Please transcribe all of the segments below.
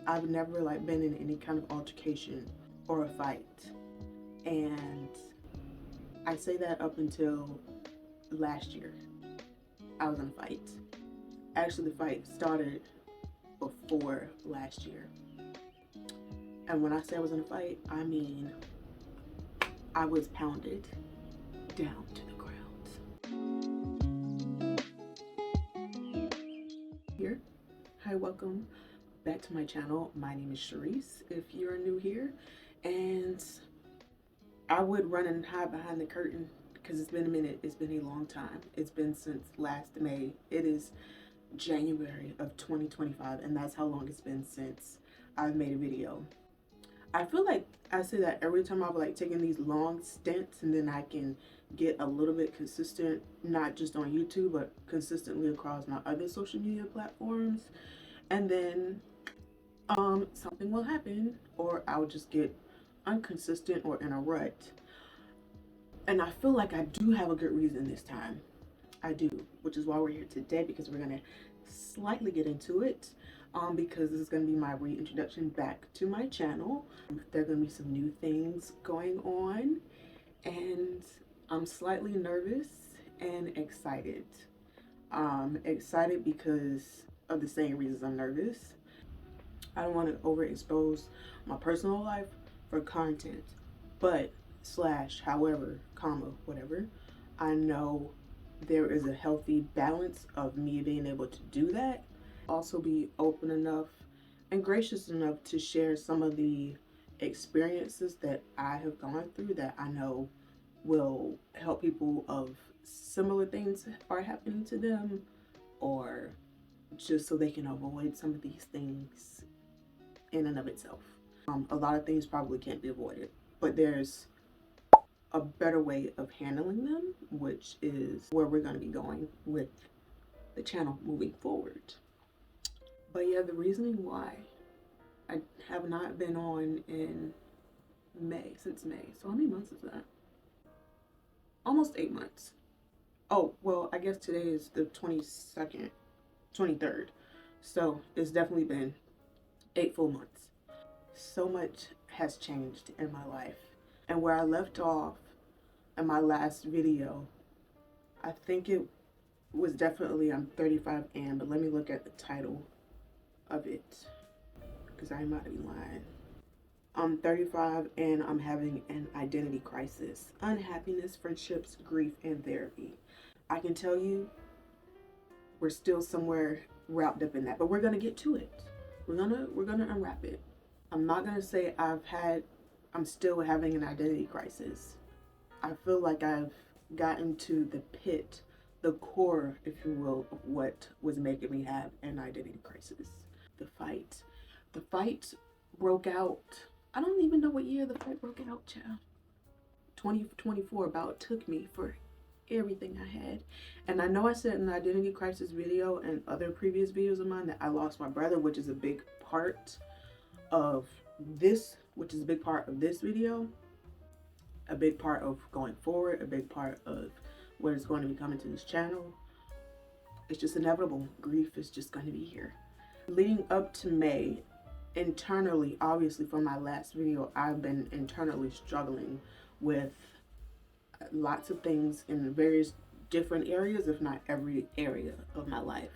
I've never like been in any kind of altercation or a fight. And I say that up until last year. I was in a fight. Actually, the fight started before last year. And when I say I was in a fight, I mean I was pounded down to the ground. Here. Hi, welcome back to my channel. My name is Charisse, if you're new here. And I would run and hide behind the curtain because it's been a minute. It's been a long time. It's been since last May. It is January of 2025, and that's how long it's been since I've made a video. I feel like I say that every time I've like taken these long stints, and then I can get a little bit consistent, not just on YouTube, but consistently across my other social media platforms. And then something will happen, or I'll just get inconsistent or in a rut. And I feel like I do have a good reason this time. I do, which is why we're here today, because we're going to slightly get into it. Because this is going to be my reintroduction back to my channel. There are going to be some new things going on, and I'm slightly nervous and excited. Excited because of the same reasons I'm nervous. I don't want to overexpose my personal life for content, but however, whatever, I know there is a healthy balance of me being able to do that. Also be open enough and gracious enough to share some of the experiences that I have gone through that I know will help people of similar things are happening to them, or just so they can avoid some of these things in and of itself. A lot of things probably can't be avoided, but there's a better way of handling them, which is where we're going to be going with the channel moving forward. But yeah, the reasoning why I have not been on in since May. So how many months is that? Almost 8 months. Oh, well, I guess today is the 22nd, 23rd. So it's definitely been 8 full months. So much has changed in my life. And where I left off in my last video, I think it was definitely I'm 35 and, but let me look at the title of it, because I might be lying. I'm 35 and I'm having an identity crisis, unhappiness, friendships, grief, and therapy. I can tell you we're still somewhere wrapped up in that, but we're gonna get to it. We're gonna unwrap it. I'm not gonna say I'm still having an identity crisis. I feel like I've gotten to the pit, the core, if you will, of what was making me have an identity crisis. The fight broke out. I don't even know what year the fight broke out, child. 2024 about took me for everything I had. And I know I said in the identity crisis video and other previous videos of mine that I lost my brother, which is a big part of this, video, a big part of going forward, a big part of what is going to be coming to this channel. It's just inevitable. Grief is just going to be here. Leading up to May, internally, obviously from my last video, I've been internally struggling with lots of things in various different areas, if not every area of my life.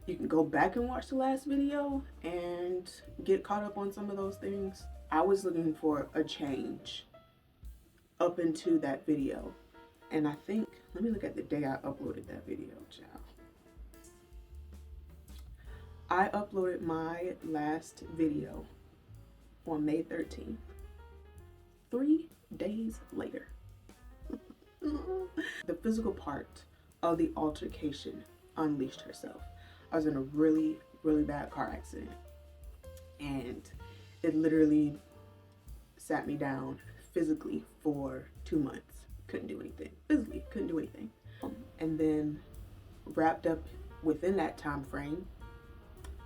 You can go back and watch the last video and get caught up on some of those things. I was looking for a change up into that video. And I think, let me look at the day I uploaded that video, child. I uploaded my last video on May 13th. 3 days later. The physical part of the altercation unleashed herself. I was in a really, really bad car accident, and it literally sat me down physically for 2 months. Couldn't do anything. Physically, couldn't do anything. And then wrapped up within that time frame,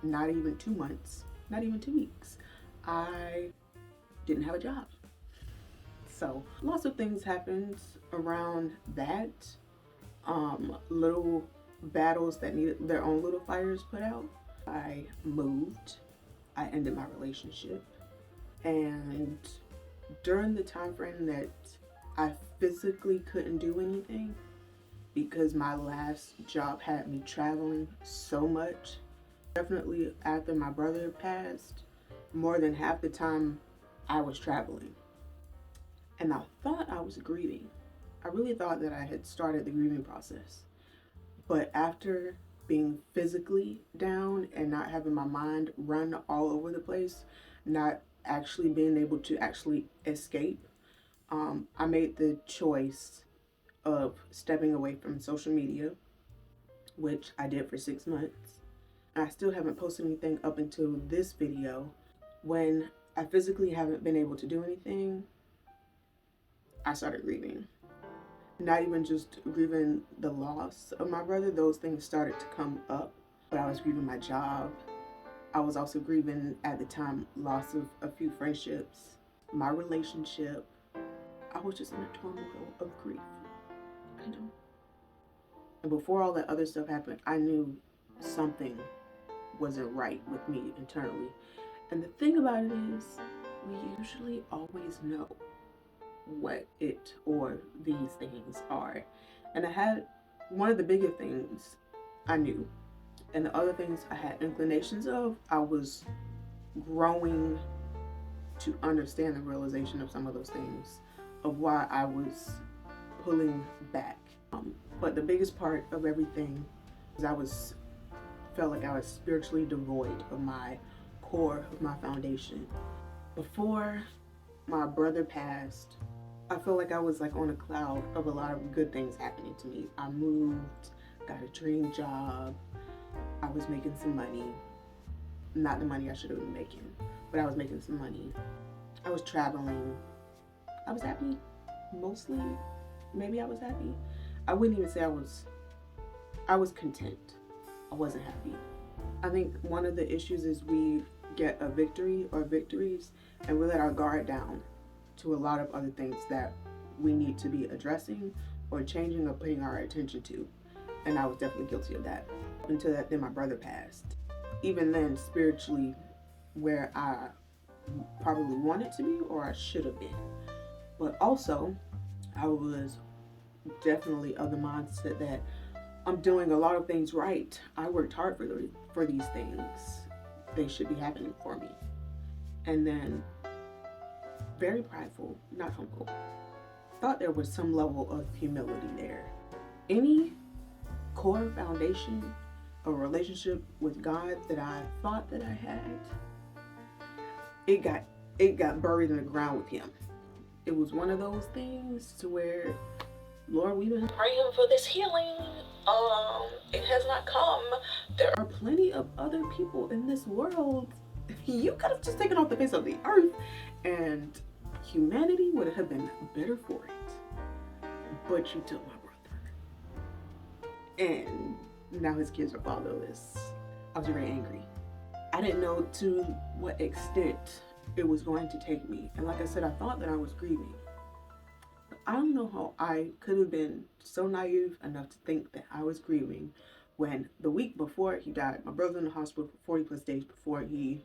not even 2 months, not even 2 weeks, I didn't have a job. So lots of things happened around that. Little battles that needed their own little fires put out. I moved I ended my relationship. And during the time frame that I physically couldn't do anything because my last job had me traveling so much, definitely after my brother passed, more than half the time I was traveling. And I thought I was grieving. I really thought that I had started the grieving process. But after being physically down and not having my mind run all over the place, not actually being able to actually escape, I made the choice of stepping away from social media, which I did for 6 months. I still haven't posted anything up until this video. When I physically haven't been able to do anything, I started grieving. Not even just grieving the loss of my brother, those things started to come up. But I was grieving my job. I was also grieving at the time loss of a few friendships, my relationship. I was just in a turmoil of grief. I know. And before all that other stuff happened, I knew something wasn't right with me internally. And the thing about it is, we usually always know what it or these things are. And I had one of the bigger things I knew, and the other things I had inclinations of, I was growing to understand the realization of some of those things, of why I was pulling back. But the biggest part of everything is felt like I was spiritually devoid of my core, of my foundation. Before my brother passed, I felt like I was like on a cloud of a lot of good things happening to me. I moved, got a dream job, I was making some money. Not the money I should have been making, but I was making some money. I was traveling. I was happy, mostly. Maybe I was happy. I wouldn't even say I was content. I wasn't happy. I think one of the issues is we get a victory or victories and we let our guard down to a lot of other things that we need to be addressing or changing or putting our attention to. And I was definitely guilty of that. Until that, then my brother passed. Even then, spiritually, where I probably wanted to be or I should have been. But also, I was definitely of the mindset that I'm doing a lot of things right. I worked hard for these things. They should be happening for me. And then, very prideful, not humble. Thought there was some level of humility there. Any core foundation or relationship with God that I thought that I had, it got buried in the ground with him. It was one of those things to where, Lord, we've been praying for this healing. It has not come. There are plenty of other people in this world. You could have just taken off the face of the earth and humanity would have been better for it. But you took my brother. And now his kids are fatherless. I was very angry. I didn't know to what extent it was going to take me. And like I said, I thought that I was grieving. I don't know how I could have been so naive enough to think that I was grieving when the week before he died, my brother was in the hospital for 40 plus days before he,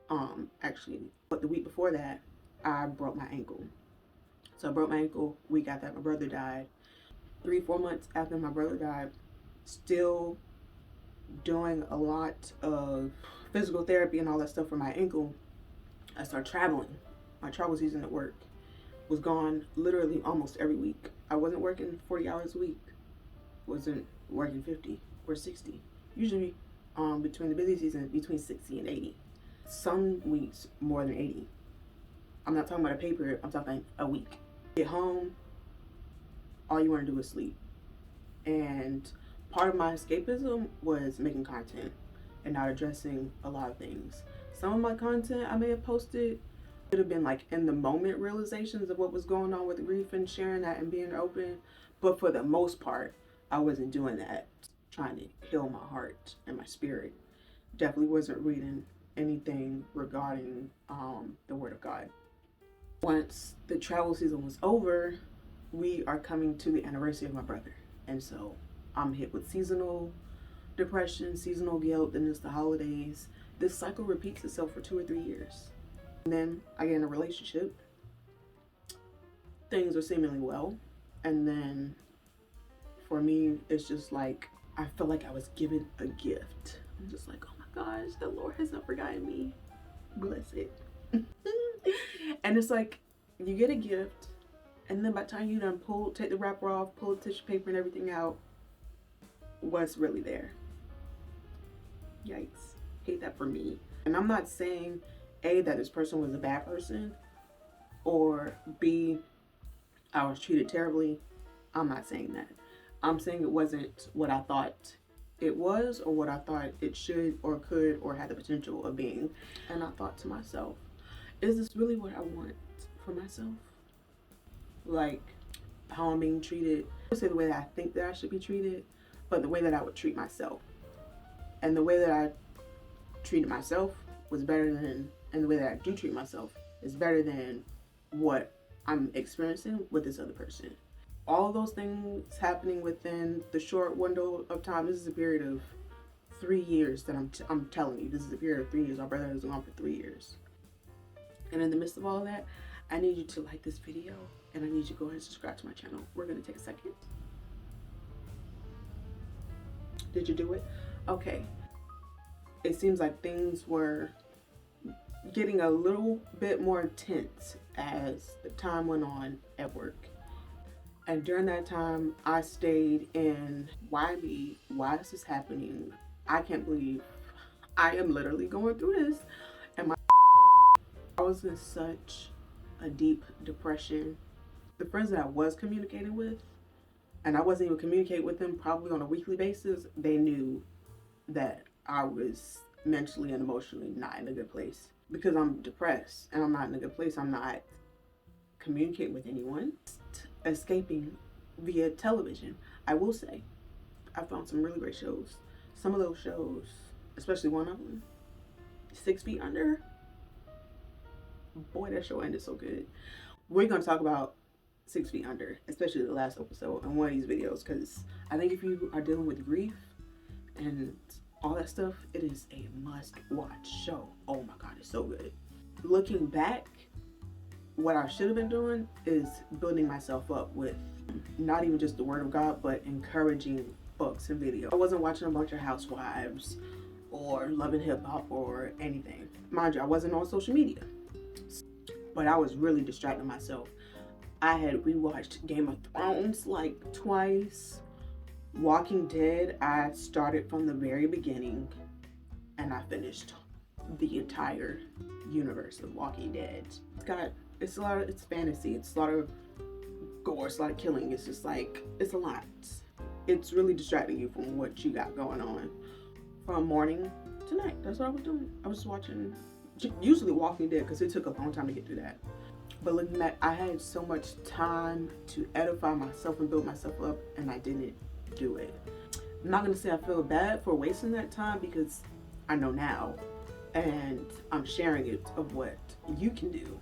but the week before that, I broke my ankle. So I broke my ankle week after my brother died. 3-4 months after my brother died, still doing a lot of physical therapy and all that stuff for my ankle. I started traveling. My travel season at work was gone literally almost every week. I wasn't working 40 hours a week. Wasn't working 50 or 60. Usually between the busy season, between 60 and 80. Some weeks more than 80. I'm not talking about a pay period, I'm talking a week. Get home, all you want to do is sleep. And part of my escapism was making content and not addressing a lot of things. Some of my content I may have posted could have been like in the moment realizations of what was going on with grief and sharing that and being open. But for the most part, I wasn't doing that, trying to heal my heart and my spirit. Definitely wasn't reading anything regarding the Word of God. Once the travel season was over, we are coming to the anniversary of my brother. And so I'm hit with seasonal depression, seasonal guilt, and it's the holidays. this cycle repeats itself for 2 or 3 years. And then I get in a relationship. Things are seemingly well. And then for me, it's just like, I feel like I was given a gift. I'm just like, oh my gosh, the Lord has not forgotten me. Bless it. And it's like, you get a gift, and then by the time you done take the wrapper off, pull the tissue paper and everything out, what's really there? Yikes. Hate that for me. And I'm not saying A, that this person was a bad person, or B, I was treated terribly. I'm not saying that. I'm saying it wasn't what I thought it was, or what I thought it should or could or had the potential of being. And I thought to myself, is this really what I want for myself? Like, how I'm being treated. I would say the way that I think that I should be treated, but the way that I would treat myself. And the way that I treated myself was better than, and the way that I do treat myself is better than what I'm experiencing with this other person. All those things happening within the short window of time. This is a period of 3 years that I'm telling you. This is a period of 3 years. Our brother has gone for 3 years. And in the midst of all that, I need you to like this video, and I need you to go ahead and subscribe to my channel. We're gonna take a second. Did you do it? Okay. It seems like things were getting a little bit more intense as the time went on at work. And during that time, I stayed in, why me? Why is this happening? I can't believe I am literally going through this. And I was in such a deep depression. The friends that I was communicating with, and I wasn't even communicating with them probably on a weekly basis, they knew that I was mentally and emotionally not in a good place. Because I'm depressed and I'm not in a good place, I'm not communicating with anyone. Escaping via television. I will say, I found some really great shows. Some of those shows, especially one of them, 6 Feet Under. Boy, that show ended so good. We're going to talk about 6 Feet Under, especially the last episode in one of these videos, because I think if you are dealing with grief and all that stuff, it is a must-watch show. Oh my God, it's so good. Looking back, what I should have been doing is building myself up with not even just the Word of God, but encouraging books and videos. I wasn't watching a bunch of Housewives or Love and Hip Hop or anything. Mind you, I wasn't on social media, but I was really distracting myself. I had rewatched Game of Thrones like twice. Walking Dead, I started from the very beginning and I finished the entire universe of Walking Dead. It's fantasy, it's a lot of gore, it's a lot of killing, it's just like, it's a lot. It's really distracting you from what you got going on from morning to night. That's what I was doing. I was watching, usually Walking Dead, because it took a long time to get through that. But looking back, I had so much time to edify myself and build myself up, and I didn't do it. I'm not gonna say I feel bad for wasting that time, because I know now, and I'm sharing it of what you can do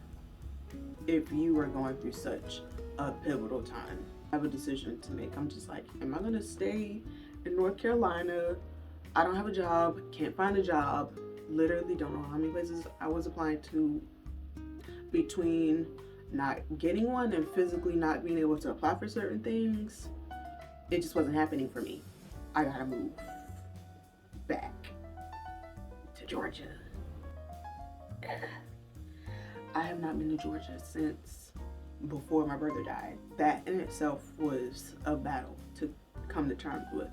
if you are going through such a pivotal time. I have a decision to make. I'm just like, am I gonna stay in North Carolina? I don't have a job, can't find a job, literally don't know how many places I was applying to. Between not getting one and physically not being able to apply for certain things, it just wasn't happening for me. I gotta move back to Georgia. I have not been to Georgia since before my brother died. That in itself was a battle to come to terms with.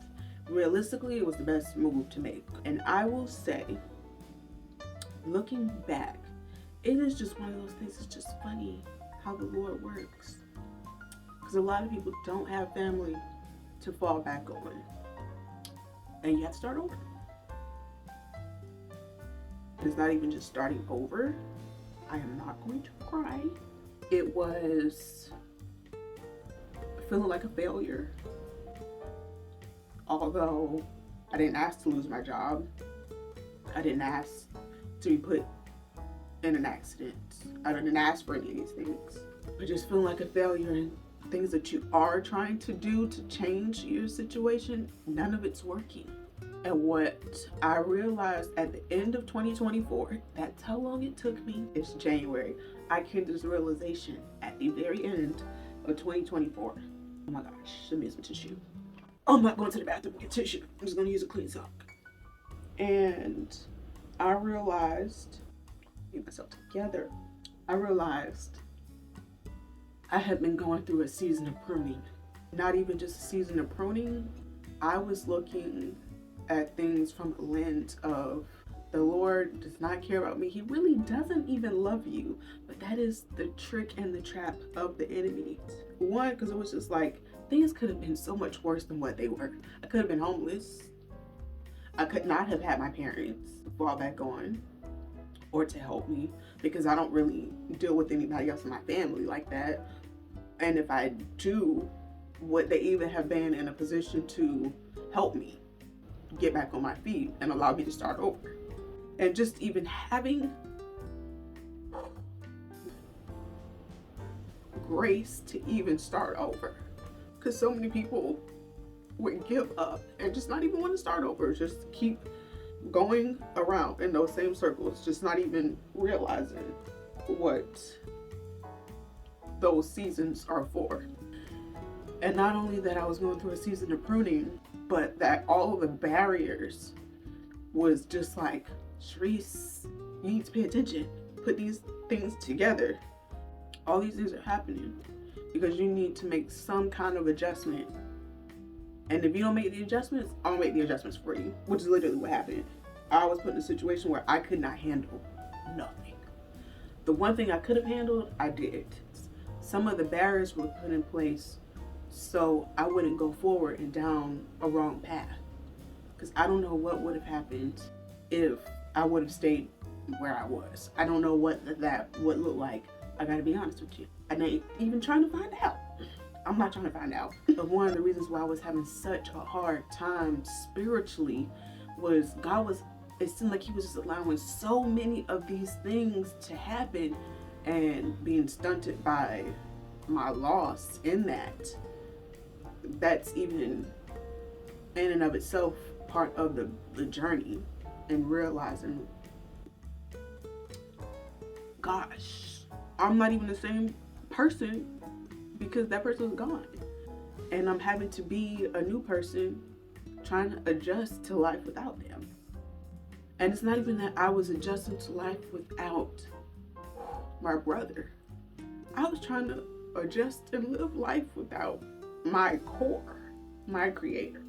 Realistically, it was the best move to make. And I will say, looking back, it is just one of those things. It's just funny how the Lord works. Because a lot of people don't have family to fall back on. And you have to start over. It's not even just starting over. I am not going to cry. It was feeling like a failure. Although I didn't ask to lose my job. I didn't ask to be put in an accident. I didn't ask for any of these things. But just feeling like a failure and things that you are trying to do to change your situation, none of it's working. And what I realized at the end of 2024, that's how long it took me. It's January. I came to this realization at the very end of 2024. Oh my gosh, send me some tissue. I'm not going to the bathroom to get tissue. I'm just going to use a clean sock. And I realized, get myself together. I realized I had been going through a season of pruning. Not even just a season of pruning. I was looking at things from a lens of the Lord does not care about me. He really doesn't even love you. But that is the trick and the trap of the enemy. One, because it was just like, things could have been so much worse than what they were. I could have been homeless. I could not have had my parents fall back on or to help me, because I don't really deal with anybody else in my family like that. And if I do, would they even have been in a position to help me get back on my feet and allow me to start over? And just even having grace to even start over, because so many people would give up and just not even want to start over, just keep going around in those same circles, just not even realizing what those seasons are for. And not only that I was going through a season of pruning, but that all of the barriers was just like, Charisse, you need to pay attention, put these things together. All these things are happening because you need to make some kind of adjustment. And if you don't make the adjustments, I'll make the adjustments for you, which is literally what happened. I was put in a situation where I could not handle nothing. The one thing I could have handled, I did. Some of the barriers were put in place so I wouldn't go forward and down a wrong path. Because I don't know what would have happened if I would have stayed where I was. I don't know what that would look like. I gotta be honest with you. I ain't even trying to find out. I'm not trying to find out. But one of the reasons why I was having such a hard time spiritually was it seemed like he was just allowing so many of these things to happen and being stunted by my loss in that. That's even in and of itself part of the journey, and realizing, gosh, I'm not even the same person because that person is gone. And I'm having to be a new person trying to adjust to life without them. And it's not even that I was adjusting to life without my brother. I was trying to adjust and live life without my core, my creator,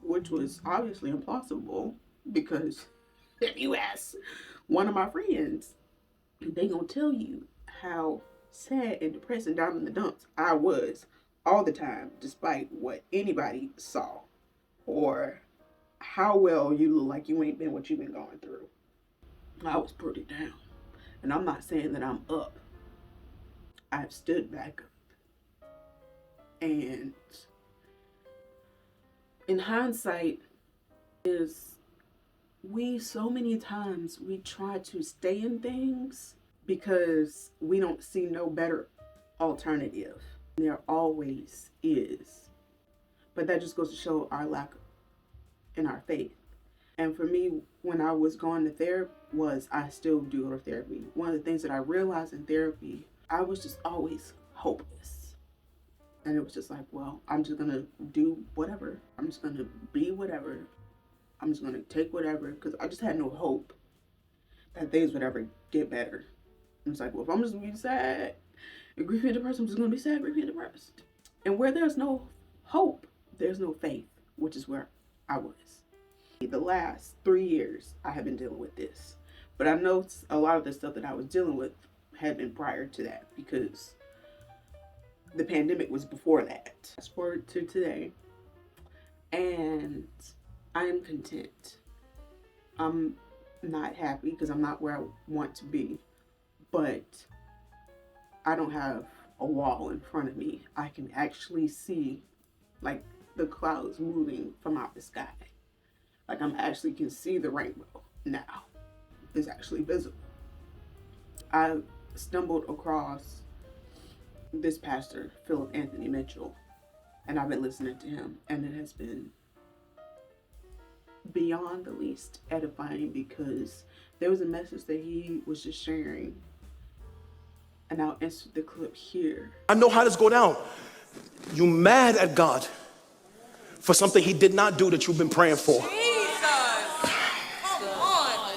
which was obviously impossible because if you ask one of my friends, they gonna tell you how sad and depressed and down in the dumps I was all the time, despite what anybody saw or how well you look like you ain't been what you've been going through. I was pretty down. And I'm not saying that I'm up. I've stood back up. And in hindsight, so many times we try to stay in things because we don't see no better alternative. There always is. But that just goes to show our lack in our faith. And for me, when I was going to therapy, I still do go to therapy. One of the things that I realized in therapy, I was just always hopeless. And it was just like, well, I'm just going to do whatever. I'm just going to be whatever. I'm just going to take whatever, because I just had no hope that things would ever get better. And it's like, well, if I'm just going to be sad and grieving and depressed, I'm just going to be sad, grieving and depressed. And where there's no hope, there's no faith, which is where I was. The last 3 years, I have been dealing with this. But I know a lot of the stuff that I was dealing with had been prior to that, because the pandemic was before that. Fast forward to today, and I am content. I'm not happy because I'm not where I want to be, but I don't have a wall in front of me. I can actually see like the clouds moving from out the sky. Like I'm actually can see the rainbow now. It's actually visible. I stumbled across this pastor, Philip Anthony Mitchell, and I've been listening to him, and it has been beyond the least edifying, because there was a message that he was just sharing, and I'll insert the clip here. I know how this go down. You mad at God for something he did not do that you've been praying for. Jesus. Come on.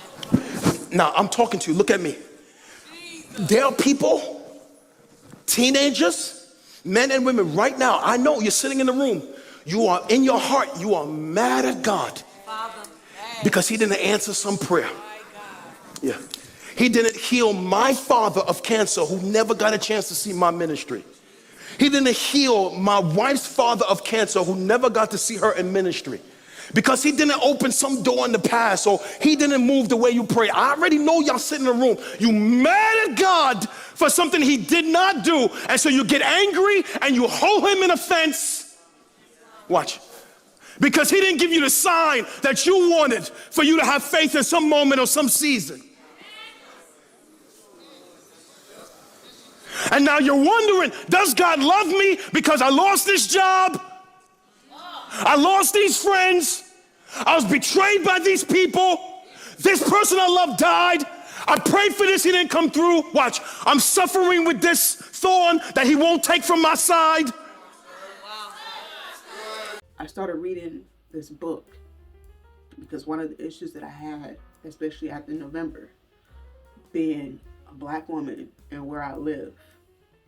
Now I'm talking to you. Look at me. There are people, teenagers, men and women right now. I know you're sitting in the room. You are in your heart. You are mad at God because he didn't answer some prayer. Yeah. He didn't heal my father of cancer who never got a chance to see my ministry. He didn't heal my wife's father of cancer who never got to see her in ministry. Because he didn't open some door in the past, or he didn't move the way you pray. I already know y'all sitting in the room. You mad at God for something he did not do. And so you get angry and you hold him in offense. Watch. Because he didn't give you the sign that you wanted for you to have faith in some moment or some season. And now you're wondering, does God love me because I lost this job? I lost these friends. I was betrayed by these people. This person I love died. I prayed for this, he didn't come through. Watch, I'm suffering with this thorn that he won't take from my side. I started reading this book because one of the issues that I had, especially after November, being a Black woman and where I live,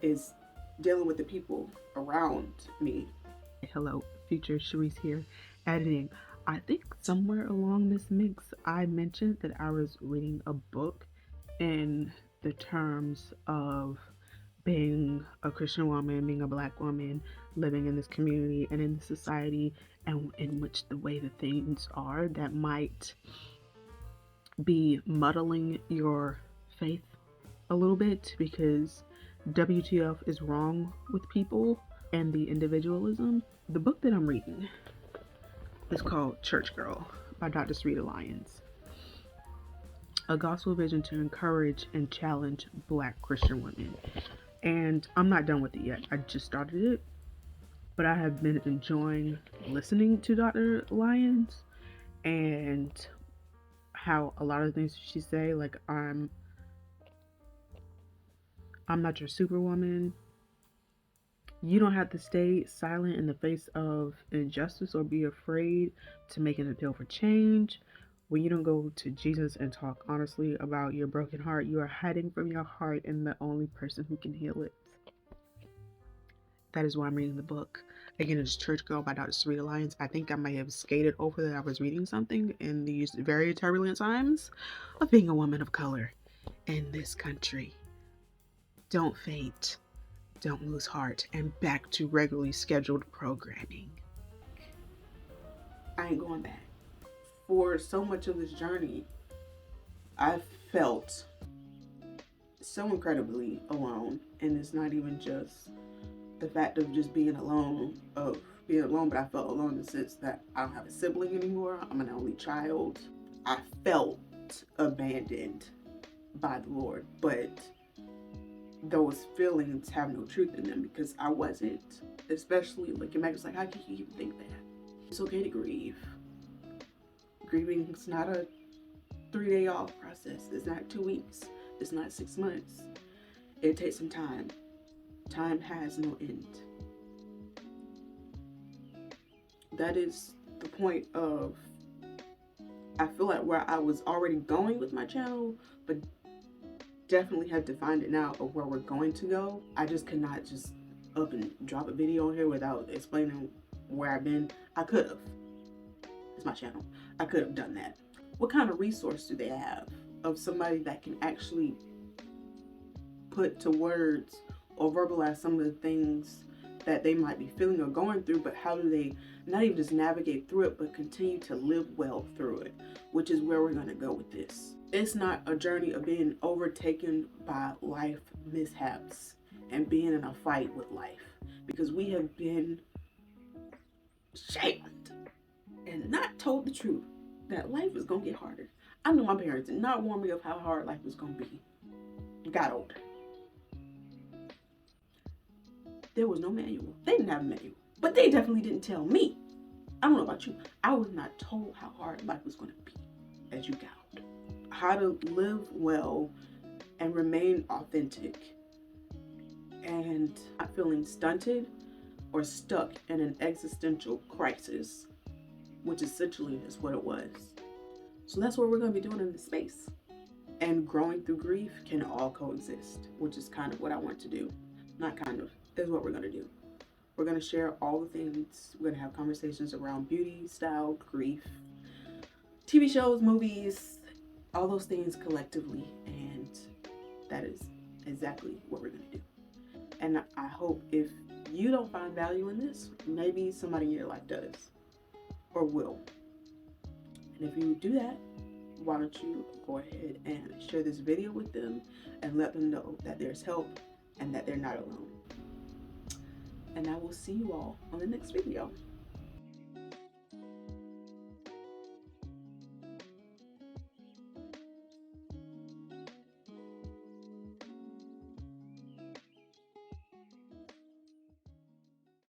is dealing with the people around me. Hello, future Charisse here, editing. I think somewhere along this mix, I mentioned that I was reading a book in the terms of being a Christian woman, being a Black woman, living in this community and in this society, and in which the way the things are that might be muddling your faith a little bit, because WTF is wrong with people and the individualism. The book that I'm reading is called Church Girl by Dr. Sarita Lyons. A gospel vision to encourage and challenge Black Christian women. And I'm not done with it yet. I just started it. But I have been enjoying listening to Dr. Lyons and how a lot of the things she say, like I'm not your superwoman. You don't have to stay silent in the face of injustice or be afraid to make an appeal for change. When you don't go to Jesus and talk honestly about your broken heart, you are hiding from your heart and the only person who can heal it. That is why I'm reading the book. Again, it's Church Girl by Dr. Sarita Lyons. I think I may have skated over that I was reading something in these very turbulent times of being a woman of color in this country. Don't faint, don't lose heart, and back to regularly scheduled programming. I ain't going back. For so much of this journey, I felt so incredibly alone. And it's not even just the fact of just being alone, but I felt alone in the sense that I don't have a sibling anymore. I'm an only child. I felt abandoned by the Lord, but those feelings have no truth in them because I wasn't. Especially looking back, it's like, how can you even think that? It's okay to grieve. Grieving is not a 3-day off process. It's not 2 weeks. It's not 6 months. It takes some time. Time has no end. That is the point of, I feel like where I was already going with my channel, but definitely have defined it now of where we're going to go. I just could not just up and drop a video here without explaining where I've been. I could have. It's my channel. I could have done that. What kind of resource do they have of somebody that can actually put to words or verbalize some of the things that they might be feeling or going through, but how do they not even just navigate through it, but continue to live well through it, which is where we're going to go with this. It's not a journey of being overtaken by life mishaps and being in a fight with life, because we have been shamed and not told the truth that life is going to get harder. I know my parents did not warn me of how hard life was going to be. Got older. There was no manual. They didn't have a manual, but they definitely didn't tell me I don't know about you, I was not told how hard life was going to be as you got older. How to live well and remain authentic and not feeling stunted or stuck in an existential crisis, which essentially is what it was. So that's what we're going to be doing in this space. And growing through grief can all coexist, which is kind of what I want to do. Not kind of, is what we're going to do. We're going to share all the things. We're going to have conversations around beauty, style, grief, TV shows, movies, all those things collectively. And that is exactly what we're going to do. And I hope if you don't find value in this, maybe somebody in your life does or will. And if you do that, why don't you go ahead and share this video with them and let them know that there's help and that they're not alone. And I will see you all on the next video.